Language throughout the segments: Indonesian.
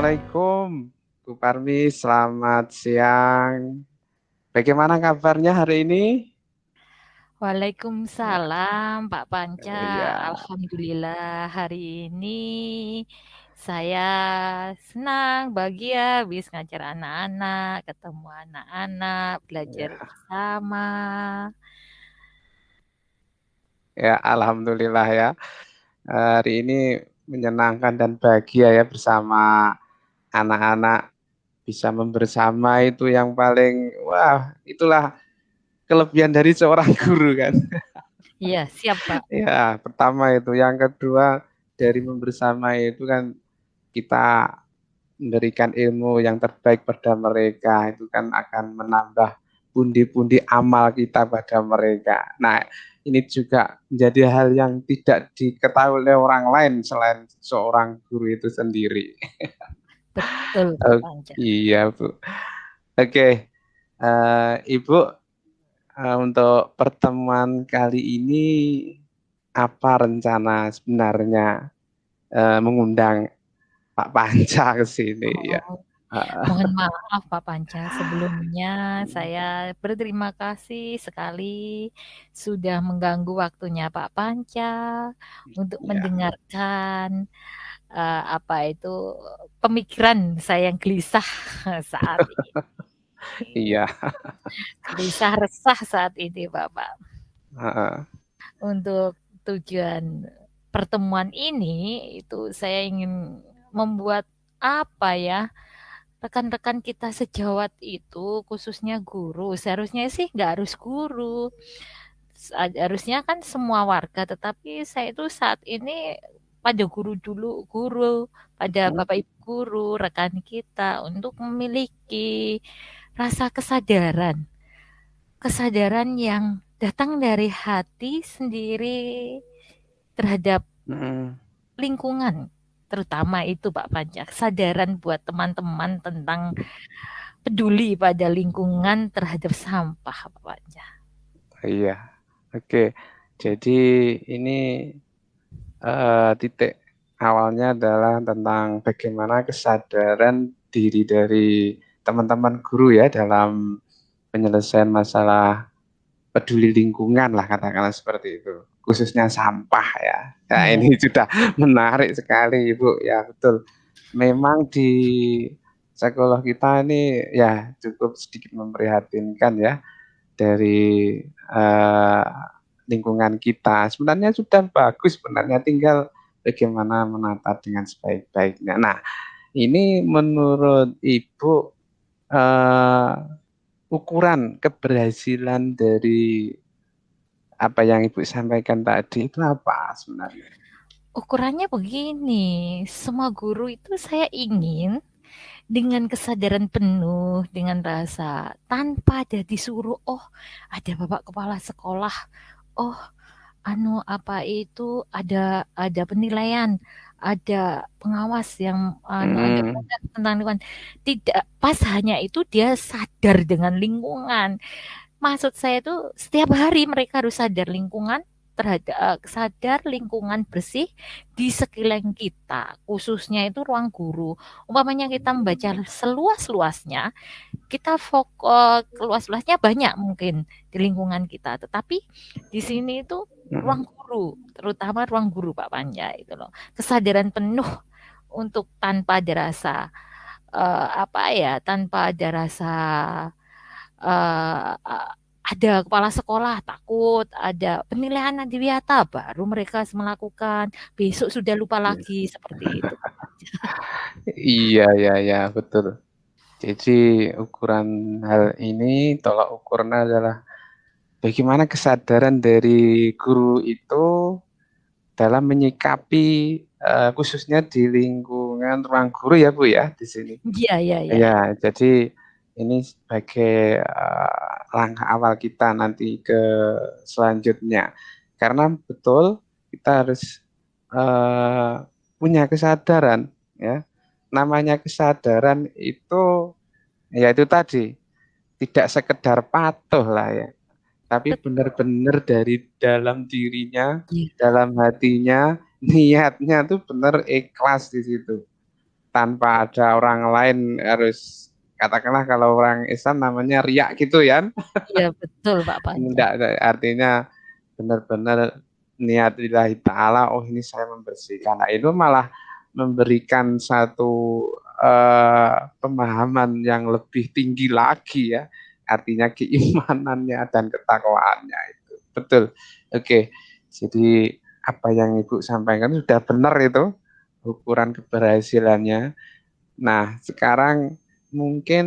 Assalamualaikum, Bu Parmi. Selamat siang. Bagaimana kabarnya hari ini? Ya, Waalaikumsalam Pak Panca. iya, Alhamdulillah hari ini saya senang, bahagia, bisa ngajar anak-anak, ketemu anak-anak, belajar ya, bersama. ya, Alhamdulillah ya. Hari ini menyenangkan dan bahagia ya bersama anak-anak bisa membersama itu yang paling, wah, itulah kelebihan dari seorang guru kan. Iya, siap Pak. Ya, pertama itu. Yang kedua, dari membersama itu kan kita memberikan ilmu yang terbaik pada mereka itu kan akan menambah pundi-pundi amal kita pada mereka. Nah, ini juga menjadi hal yang tidak diketahui oleh orang lain selain seorang guru itu sendiri. Betul Pak Oh, Panca. iya, Bu. Oke, Ibu, untuk pertemuan kali ini apa rencana sebenarnya mengundang Pak Panca ke sini ya? Oh, mohon maaf Pak Panca, sebelumnya saya berterima kasih sekali sudah mengganggu waktunya Pak Panca untuk Ya, mendengarkan apa itu pemikiran saya yang gelisah saat ini. iya. Gelisah resah saat ini Bapak. Heeh. Untuk tujuan pertemuan ini itu saya ingin membuat apa ya, rekan-rekan kita sejawat itu khususnya guru, seharusnya sih nggak harus guru, harusnya kan semua warga, tetapi saya itu saat ini pada guru dulu, guru, pada bapak ibu guru, rekan kita untuk memiliki rasa kesadaran, kesadaran yang datang dari hati sendiri terhadap Mm, lingkungan, terutama itu Pak Panca, kesadaran buat teman-teman tentang peduli pada lingkungan terhadap sampah Pak Panca. iya, oke. Jadi ini titik awalnya adalah tentang bagaimana kesadaran diri dari teman-teman guru ya dalam penyelesaian masalah peduli lingkungan lah katakanlah seperti itu. Khususnya sampah ya. Nah Iya, ini sudah menarik sekali Ibu ya betul. Memang di sekolah kita ini ya cukup sedikit memprihatinkan ya dari eh, lingkungan kita. Sebenarnya sudah bagus, sebenarnya tinggal bagaimana menata dengan sebaik-baiknya. Nah, ini menurut Ibu eh, ukuran keberhasilan dari apa yang Ibu sampaikan tadi itu apa sebenarnya? ukurannya begini, semua guru itu saya ingin dengan kesadaran penuh, dengan rasa tanpa ada disuruh, oh ada bapak kepala sekolah, oh anu apa itu ada penilaian, ada pengawas yang anu ada Hmm, produk tentang lingkungan. Tidak pas hanya itu dia sadar dengan lingkungan. Maksud saya itu setiap hari mereka harus sadar lingkungan terhadap sadar lingkungan bersih di sekeliling kita, khususnya itu ruang guru. Umpamanya kita membaca seluas-luasnya, kita fokus luas-luasnya banyak mungkin di lingkungan kita, tetapi di sini itu hmm, ruang guru, terutama ruang guru Pak Panja itu loh. Kesadaran penuh untuk tanpa ada rasa apa ya, tanpa ada rasa uh, ada kepala sekolah takut, ada penilaian adiwiyata, baru mereka melakukan, besok sudah lupa lagi seperti itu. iya, iya, iya, betul. Jadi ukuran hal ini tolak ukurnya adalah bagaimana kesadaran dari guru itu dalam menyikapi khususnya di lingkungan ruang guru ya Bu ya di sini. Iya, iya, iya, Ya, iya. jadi ini sebagai langkah awal kita nanti ke selanjutnya. Karena betul kita harus eh, punya kesadaran ya. Namanya kesadaran itu ya itu tadi tidak sekedar patuh lah ya, tapi Betul. benar-benar dari dalam dirinya, Iya. dalam hatinya, niatnya tuh benar ikhlas di situ. tanpa ada orang lain harus, katakanlah kalau orang Islam namanya riak gitu ya. Iya betul Pak Panca. Enggak, artinya benar-benar niat lillahi ta'ala, oh ini saya membersihkan. Nah, itu malah memberikan satu pemahaman yang lebih tinggi lagi ya, artinya keimanannya dan ketakwaannya itu. Betul. Oke, jadi apa yang Ibu sampaikan sudah benar itu ukuran keberhasilannya. Nah, sekarang mungkin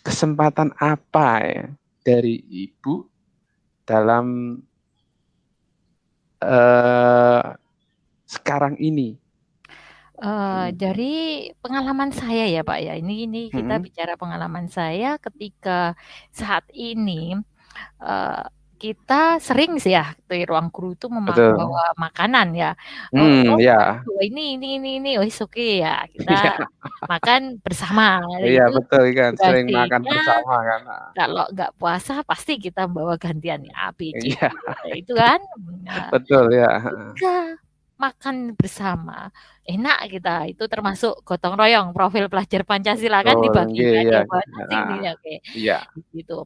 kesempatan apa ya dari Ibu dalam sekarang ini? Dari pengalaman saya ya Pak ya, ini kita Hmm, bicara pengalaman saya ketika saat ini, eee, kita sering sih ya di ruang guru itu betul. bawa makanan ya, "Oh mari Ya, bawa ini, oh it's okay ya, kita iya, makan bersama." iya Itu betul kan, sering makan durasinya bersama kan. kalau nggak puasa pasti kita bawa gantian ya, A, B, C, Iya, D, itu kan. Nah, betul ya. ketika makan bersama, enak kita, itu termasuk gotong royong, profil pelajar Pancasila kan Oh, iya, dibagikan iya. ya buat nasi Nah, nih, oke, iya. gitu.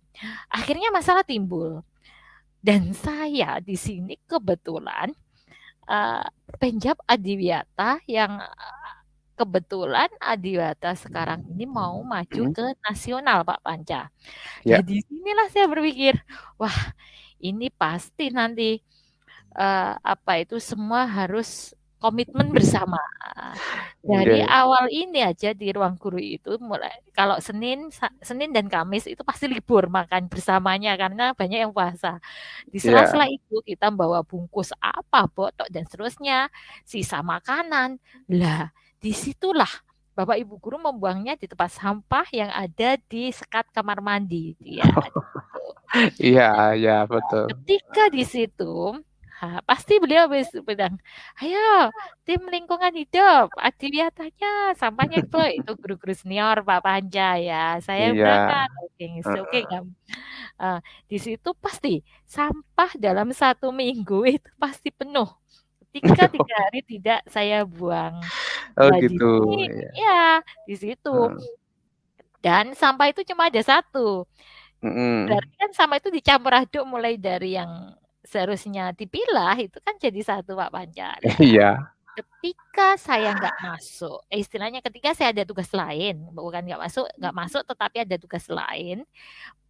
Akhirnya masalah timbul dan saya di sini kebetulan, eee, penjab adiwiyata yang, kebetulan adiwiyata sekarang ini mau maju Hmm, ke nasional Pak Panca. Nah ya. di sinilah saya berpikir, wah ini pasti nanti apa itu semua harus komitmen bersama. Dari Oke. awal ini aja di ruang guru itu mulai kalau Senin dan Kamis itu pasti libur makan bersamanya karena banyak yang puasa. Di Iya. sela-sela itu kita bawa bungkus apa, botok dan seterusnya, sisa makanan. Lah, disitulah Bapak Ibu guru membuangnya di tempat sampah yang ada di sekat kamar mandi. Ya, di situ. Iya, iya betul. Ketika di situ, pasti beliau bilang, "Ayo tim lingkungan hidup, adiwiyatanya, sampahnya itu guru-guru senior Pak Panca ya, saya Iya. berangkat, oke oke Heeh. kamu." Di situ pasti sampah dalam 1 minggu itu pasti penuh. Ketika 3 hari tidak saya buang. Oh Nah di gitu. sini Iya. ya, di situ. Heeh. Dan sampah itu cuma ada satu. Mm-mm. Berarti kan sama itu dicampur aduk mulai dari yang seharusnya dipilah itu kan jadi satu Pak Panca. Lah, Iya. ketika saya nggak masuk, istilahnya ketika saya ada tugas lain, bukan nggak masuk tetapi ada tugas lain,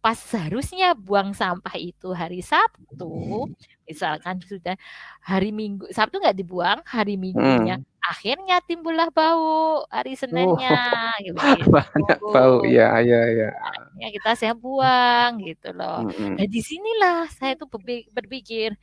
pas seharusnya buang sampah itu hari Sabtu, misalkan sudah hari Minggu, Sabtu nggak dibuang, hari Minggunya, Mm. akhirnya timbullah bau hari Oh, Seninnya, begitu. banyak bau. Iya, iya, iya. Ya kita saya buang gitu loh. Nah Mm-mm. disinilah saya tuh berpikir,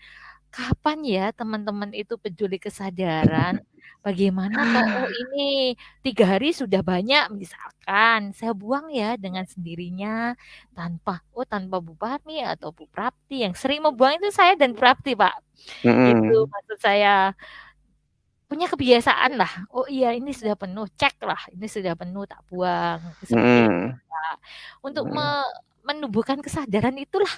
kapan ya teman-teman itu peduli kesadaran, bagaimana toh, oh ini 3 hari sudah banyak, misalkan saya buang ya dengan sendirinya, tanpa Bu Parmi atau Bu Prapti, yang sering membuang itu saya dan Prapti Pak. Itu Mm-mm. maksud saya, punya kebiasaan lah, oh iya ini sudah penuh, cek lah, ini sudah penuh tak buang, seperti itu Mm-mm. Kak. Untuk Mm. menumbuhkan kesadaran itulah,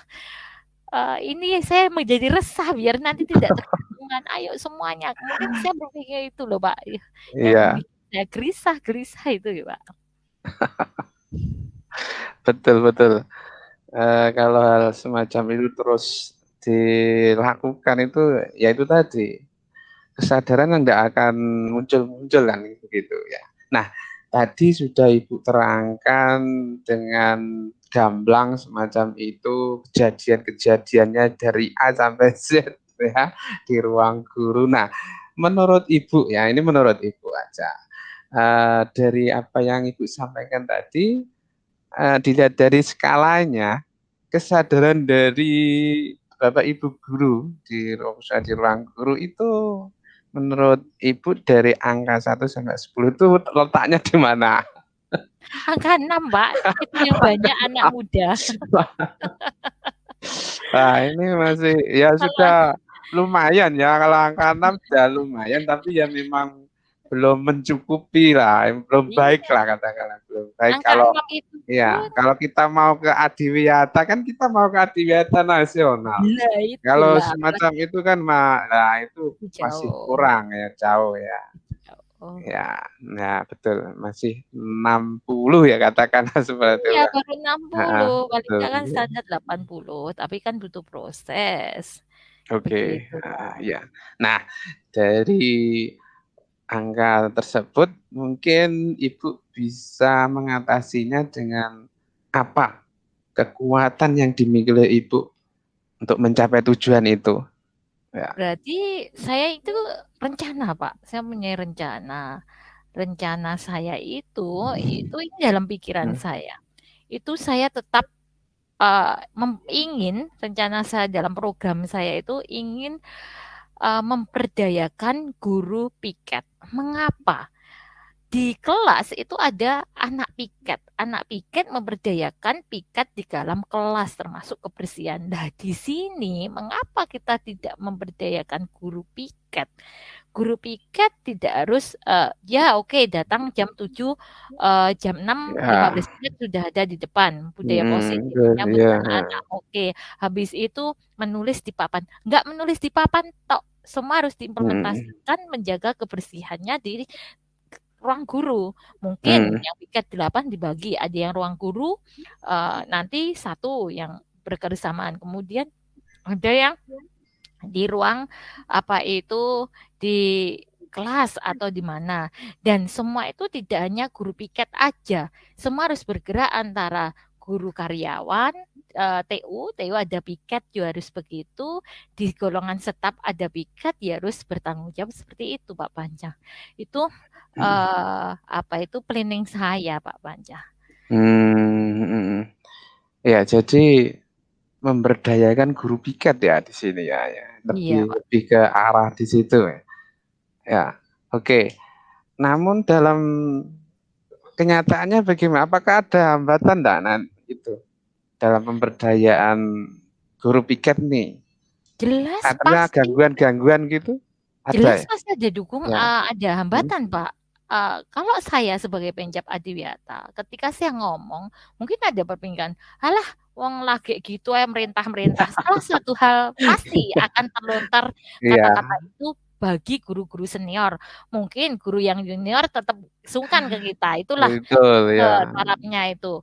ini saya menjadi resah biar nanti tidak tergantungan, ayo semuanya, mungkin saya berpikir itu loh Pak, yang Iya, bikin saya gelisah-gelisah itu ya Pak. betul betul. Kalau hal semacam itu terus dilakukan itu, ya itu tadi kesadaran yang tidak akan muncul-muncul kan begitu ya. Nah, tadi sudah Ibu terangkan dengan gamblang semacam itu kejadian-kejadiannya dari A sampai Z ya di ruang guru. Nah, menurut Ibu ya, ini menurut Ibu aja. Dari apa yang Ibu sampaikan tadi, dilihat dari skalanya, kesadaran dari Bapak Ibu guru di ruang guru itu menurut Ibu dari angka 1 sampai 10 itu letaknya di mana? Angka 6 Pak, itu yang banyak anak muda. Nah, ini masih ya Kalau sudah lumayan ya, kalau angka 6 sudah lumayan, tapi ya memang belum mencukupi lah, belum baik iya, lah katakanlah, belum baik. angka Kalau 6 itu ya, pun, kalau kita mau ke Adiwiyata kan kita mau ke Adiwiyata nasional. lah Kalau itulah, semacam itu kan, nah itu masih jauh. kurang ya, jauh ya. Ya, ya betul. Masih 60 ya katakanlah seperti Iya, itu. baru Heeh, 60, paling betul. nggak kan Iya. standar 80, tapi kan butuh proses. Oke, Begitu, Pak. ya. Nah, dari angka tersebut mungkin Ibu bisa mengatasinya dengan apa? Kekuatan yang dimiliki oleh Ibu untuk mencapai tujuan itu. Ya. Berarti saya itu rencana, Pak. Saya punya rencana. Rencana saya itu ini dalam pikiran Hmm. saya. Itu saya tetap ingin rencana saya dalam program saya itu ingin memperdayakan guru piket. Mengapa? Di kelas itu ada anak piket. Anak piket memberdayakan piket di dalam kelas termasuk kebersihan. Nah, di sini mengapa kita tidak memberdayakan guru piket? Guru piket tidak harus ya oke datang jam 7 jam 6:15 Ya. menit sudah ada di depan. Budaya positif Betul, menyambut ya. anak-anak. Oke, habis itu menulis di papan. Enggak menulis di papan tok. Semua harus Hmm. diimplementasikan menjaga kebersihannya di ruang guru. Mungkin Hmm. yang piket 8 dibagi, ada yang ruang guru nanti satu yang berkersamaan. Kemudian ada yang di ruang apa itu di kelas atau di mana. Dan semua itu tidak hanya guru piket aja. Semua harus bergerak antara guru karyawan, TU ada piket juga harus begitu. Di golongan staf ada piket ya harus bertanggung jawab seperti itu Pak Panca. Itu apa itu planning saya Pak Panca. Hmm. Hmm. Ya, jadi memberdayakan guru piket ya di sini ya, ya. Iya Lebih Pak. lebih ke arah di situ ya. Ya, oke. Namun dalam kenyataannya bagaimana? Apakah ada hambatan enggak itu dalam pemberdayaan guru piket nih? Jelas Artinya pasti. gangguan-gangguan gitu ada Jelas ya? pasti ada Ya. ada Hmm? hambatan, Pak. Kalau saya sebagai penjab adiwiyata, ketika saya ngomong, mungkin ada perpingan, "Halah, wong lagi gitu ya merintah-merintah." Salah satu hal pasti akan terlontar Iya, kata-kata itu bagi guru-guru senior. Mungkin guru yang junior tetap sungkan ke kita. Itulah betul ya. tarafnya itu.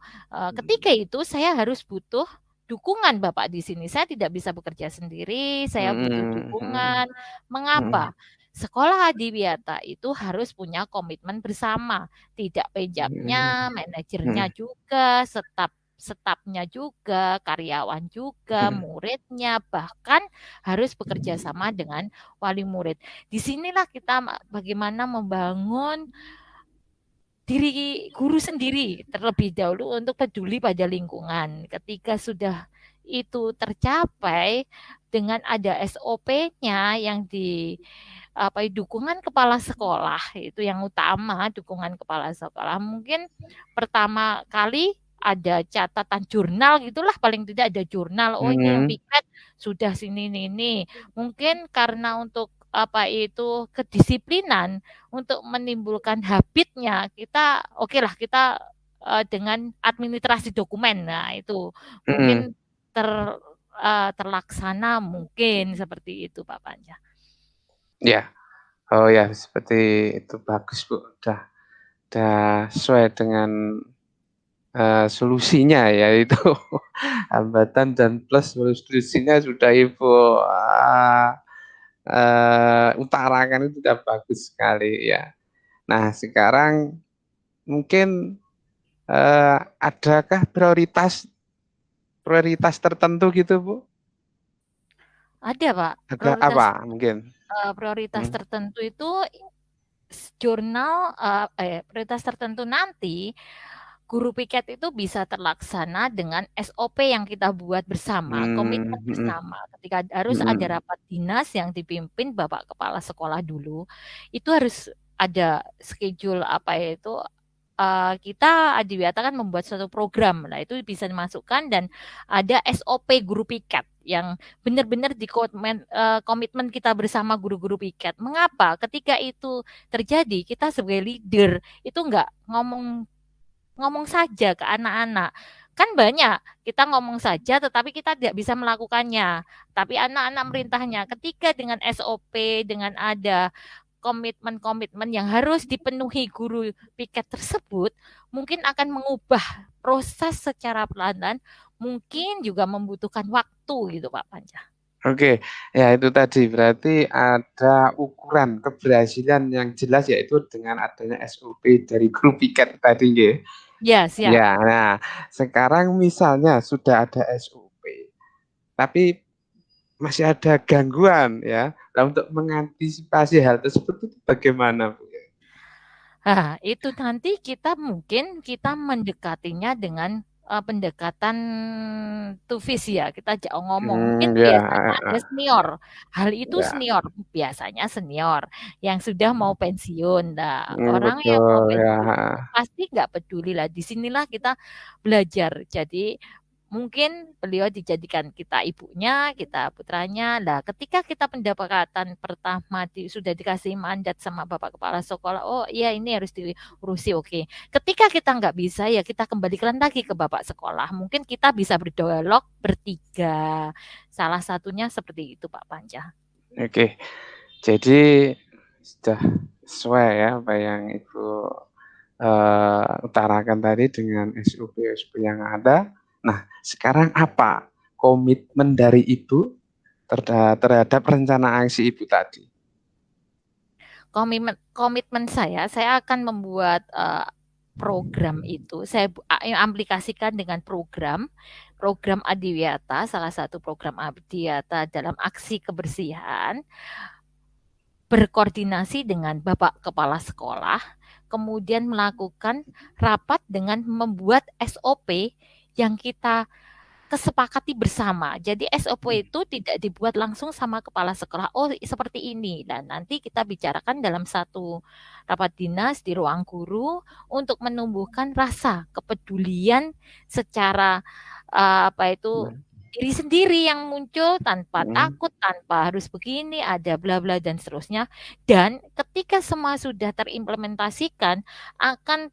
Ketika itu saya harus butuh dukungan Bapak di sini. Saya tidak bisa bekerja sendiri, saya butuh Hmm. Hmm. dukungan. Hmm. Mengapa? Sekolah adiwiyata itu harus punya komitmen bersama. Tidak penjabnya, manajernya Hmm. juga, stafnya juga, karyawan juga, Hmm. muridnya, bahkan harus bekerja sama dengan wali murid. Disinilah kita bagaimana membangun diri guru sendiri terlebih dahulu untuk peduli pada lingkungan. Ketika sudah itu tercapai dengan ada SOP-nya yang di apa dukungan kepala sekolah itu yang utama dukungan kepala sekolah mungkin pertama kali ada catatan jurnal gitulah paling tidak ada jurnal oh ini yang Hmm. piket sudah sini ini mungkin karena untuk apa itu kedisiplinan untuk menimbulkan habitnya kita oke lah kita dengan administrasi dokumen. Nah, itu Hmm. mungkin ter terlaksana mungkin seperti itu Pak Panca. Ya. Oh ya, seperti itu bagus Bu. Udah sesuai dengan solusinya yaitu hambatan dan plus solusinya sudah Ibu utarakan itu sudah bagus sekali ya. Nah, sekarang mungkin adakah prioritas prioritas tertentu gitu Bu? Ada Pak, Ada apa mungkin? prioritas Hmm. tertentu itu jurnal prioritas tertentu nanti guru piket itu bisa terlaksana dengan SOP yang kita buat bersama, Hmm. komitmen Hmm. bersama. Ketika harus ada Hmm. rapat dinas yang dipimpin Bapak Kepala Sekolah dulu, itu harus ada schedule apa itu kita Adiwiyata kan membuat suatu program. Nah, itu bisa dimasukkan dan ada SOP guru piket yang benar-benar di komitmen kita bersama guru-guru piket. Mengapa? Ketika itu terjadi, kita sebagai leader itu enggak ngomong ngomong saja ke anak-anak. Kan banyak kita ngomong saja tetapi kita tidak bisa melakukannya. Tapi anak-anak merintahnya ketika dengan SOP, dengan ada komitmen-komitmen yang harus dipenuhi guru piket tersebut mungkin akan mengubah proses secara pelan-pelan, mungkin juga membutuhkan waktu gitu Pak Panca. Oke, ya itu tadi berarti ada ukuran keberhasilan yang jelas yaitu dengan adanya SOP dari grup piket tadi nggih. Ya, siap. Ya, nah sekarang misalnya sudah ada SOP, tapi masih ada gangguan ya. Nah, untuk mengantisipasi hal tersebut itu bagaimana, Bu? Nah, itu nanti kita mendekatinya dengan pendekatan tufis ya. Kita ngomong. Mungkin Ya, biasanya ada senior. Hal itu ya, senior. Biasanya senior yang sudah mau pensiun. Nah, orang yang mau betul ya. pensiun itu pasti nggak peduli lah. Disinilah kita belajar. Jadi mungkin beliau dijadikan kita ibunya, kita putranya. Nah, ketika kita pendapatan pertama sudah dikasih mandat sama Bapak Kepala Sekolah, oh iya ini harus diurusi, oke. Ketika kita nggak bisa, ya kita kembalikan lagi ke Bapak Sekolah. Mungkin kita bisa berdialog bertiga. Salah satunya seperti itu, Pak Panca. Oke, jadi sudah sesuai ya apa yang Ibu utarakan tadi dengan SOP-SOP yang ada. Nah, sekarang apa komitmen dari Ibu terhadap rencana aksi Ibu tadi? Komitmen saya akan membuat program itu, saya aplikasikan dengan program Adiwiyata, salah satu program Adiwiyata dalam aksi kebersihan, berkoordinasi dengan Bapak Kepala Sekolah, kemudian melakukan rapat dengan membuat SOP yang kita kesepakati bersama. Jadi SOP itu tidak dibuat langsung sama kepala sekolah. Oh, seperti ini. Dan nanti kita bicarakan dalam satu rapat dinas di ruang guru untuk menumbuhkan rasa kepedulian secara diri sendiri yang muncul tanpa takut, tanpa harus begini, ada bla bla dan seterusnya. Dan ketika semua sudah terimplementasikan akan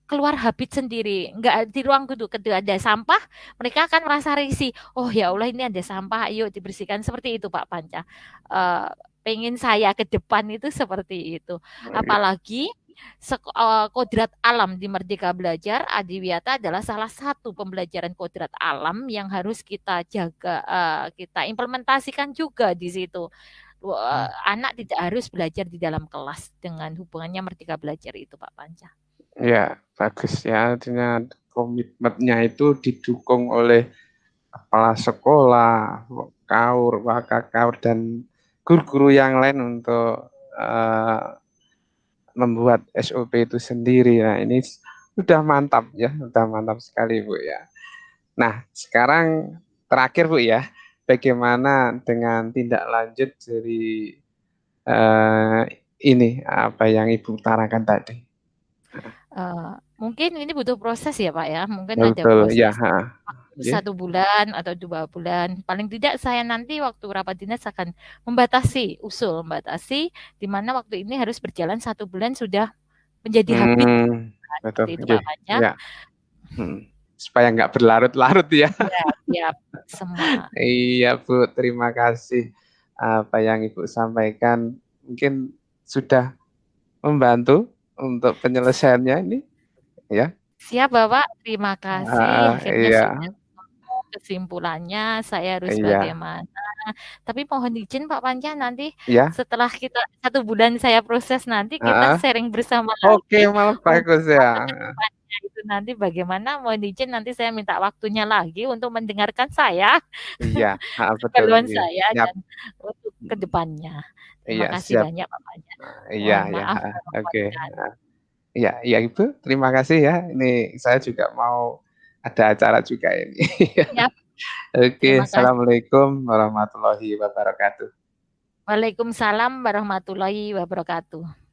keluar habit sendiri, nggak di ruang guru kedua ada sampah, mereka akan merasa risih. Oh ya Allah ini ada sampah, ayo dibersihkan seperti itu Pak Panca. Pengen saya ke depan itu seperti itu. Apalagi kodrat alam di Merdeka Belajar, Adiwiyata adalah salah satu pembelajaran kodrat alam yang harus kita jaga, kita implementasikan juga di situ. Anak tidak harus belajar di dalam kelas dengan hubungannya Merdeka Belajar itu Pak Panca. Ya, bagus ya. Artinya komitmennya itu didukung oleh kepala sekolah, wakakaur, dan guru-guru yang lain untuk membuat SOP itu sendiri. Nah, ini sudah mantap ya, sudah mantap sekali Bu ya. Nah, sekarang terakhir Bu ya, bagaimana dengan tindak lanjut dari ini apa yang Ibu utarakan tadi? Mungkin ini butuh proses ya Pak ya, mungkin ada Betul, ya. proses 1 bulan atau 2 bulan. Paling tidak saya nanti waktu rapat dinas akan membatasi di mana waktu ini harus berjalan 1 bulan sudah menjadi habit. Betul, Seperti itu Pak Panca. ya. Supaya nggak berlarut-larut ya. Iya, siap semua. Iya Bu, terima kasih apa yang Ibu sampaikan. Mungkin sudah membantu untuk penyelesaiannya ini, ya. Siap Bapak, terima kasih. Akhirnya Iya. sudah ketemu kesimpulannya saya harus Iya. bagaimana. Tapi mohon izin Pak Panca nanti Ya. setelah kita 1 bulan saya proses nanti kita sharing bersama Oke, lagi. malah bagus ya. Itu nanti bagaimana, mohon izin nanti saya minta waktunya lagi untuk mendengarkan saya. Iya, betul. Keluhan saya Siap. dan untuk ke depannya. Terima Iya, kasih siap. banyak Pak Panca. Iya, Mohon maaf oke. merepotkan. Iya Ibu, terima kasih ya. Ini saya juga mau ada acara juga ini. Siap. Oke, Terima kasih. Assalamualaikum warahmatullahi wabarakatuh. Waalaikumsalam warahmatullahi wabarakatuh.